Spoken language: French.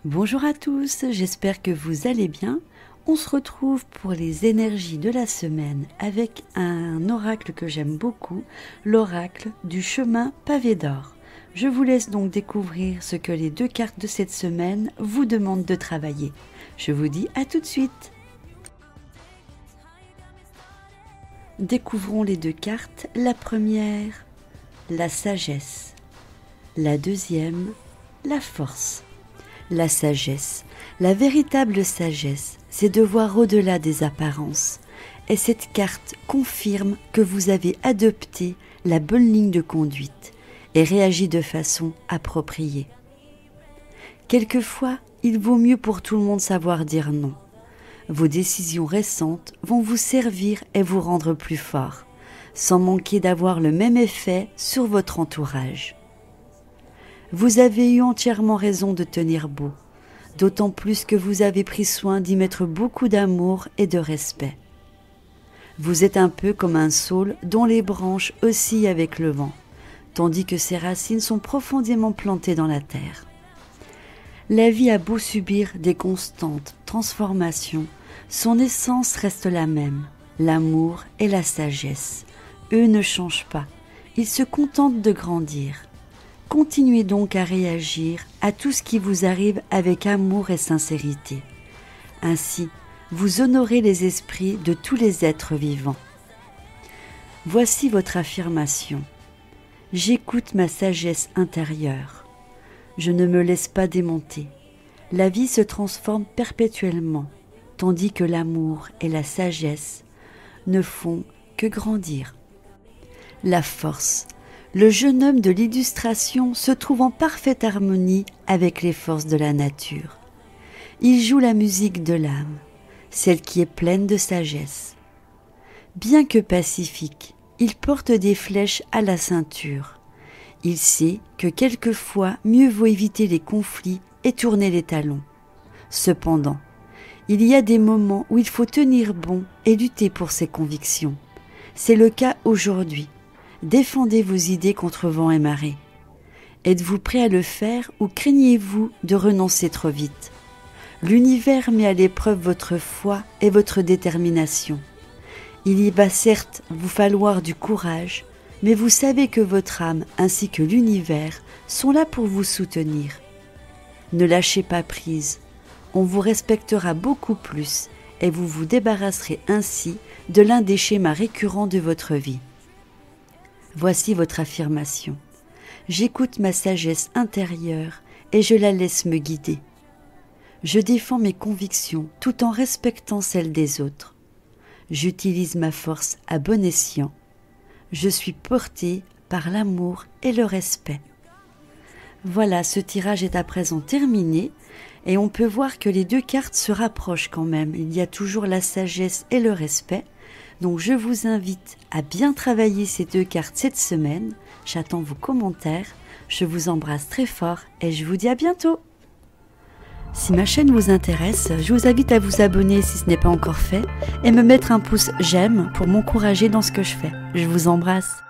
Bonjour à tous, j'espère que vous allez bien. On se retrouve pour les énergies de la semaine avec un oracle que j'aime beaucoup, l'oracle du chemin pavé d'or. Je vous laisse donc découvrir ce que les deux cartes de cette semaine vous demandent de travailler. Je vous dis à tout de suite. Découvrons les deux cartes. La première, la sagesse. La deuxième, la force. La sagesse, la véritable sagesse, c'est de voir au-delà des apparences. Et cette carte confirme que vous avez adopté la bonne ligne de conduite et réagi de façon appropriée. Quelquefois, il vaut mieux pour tout le monde savoir dire non. Vos décisions récentes vont vous servir et vous rendre plus fort, sans manquer d'avoir le même effet sur votre entourage. Vous avez eu entièrement raison de tenir beau, d'autant plus que vous avez pris soin d'y mettre beaucoup d'amour et de respect. Vous êtes un peu comme un saule dont les branches oscillent avec le vent, tandis que ses racines sont profondément plantées dans la terre. La vie a beau subir des constantes transformations, son essence reste la même, l'amour et la sagesse. Eux ne changent pas, ils se contentent de grandir. Continuez donc à réagir à tout ce qui vous arrive avec amour et sincérité. Ainsi, vous honorez les esprits de tous les êtres vivants. Voici votre affirmation. J'écoute ma sagesse intérieure. Je ne me laisse pas démonter. La vie se transforme perpétuellement, tandis que l'amour et la sagesse ne font que grandir. La force. Le jeune homme de l'illustration se trouve en parfaite harmonie avec les forces de la nature. Il joue la musique de l'âme, celle qui est pleine de sagesse. Bien que pacifique, il porte des flèches à la ceinture. Il sait que quelquefois mieux vaut éviter les conflits et tourner les talons. Cependant, il y a des moments où il faut tenir bon et lutter pour ses convictions. C'est le cas aujourd'hui. Défendez vos idées contre vent et marée. Êtes-vous prêt à le faire ou craignez-vous de renoncer trop vite? L'univers met à l'épreuve votre foi et votre détermination. Il y va certes vous falloir du courage, mais vous savez que votre âme ainsi que l'univers sont là pour vous soutenir. Ne lâchez pas prise, on vous respectera beaucoup plus et vous vous débarrasserez ainsi de l'un des schémas récurrents de votre vie. Voici votre affirmation. J'écoute ma sagesse intérieure et je la laisse me guider. Je défends mes convictions tout en respectant celles des autres. J'utilise ma force à bon escient. Je suis portée par l'amour et le respect. Voilà, ce tirage est à présent terminé et on peut voir que les deux cartes se rapprochent quand même. Il y a toujours la sagesse et le respect. Donc je vous invite à bien travailler ces deux cartes cette semaine. J'attends vos commentaires. Je vous embrasse très fort et je vous dis à bientôt. Si ma chaîne vous intéresse, je vous invite à vous abonner si ce n'est pas encore fait et me mettre un pouce j'aime pour m'encourager dans ce que je fais. Je vous embrasse.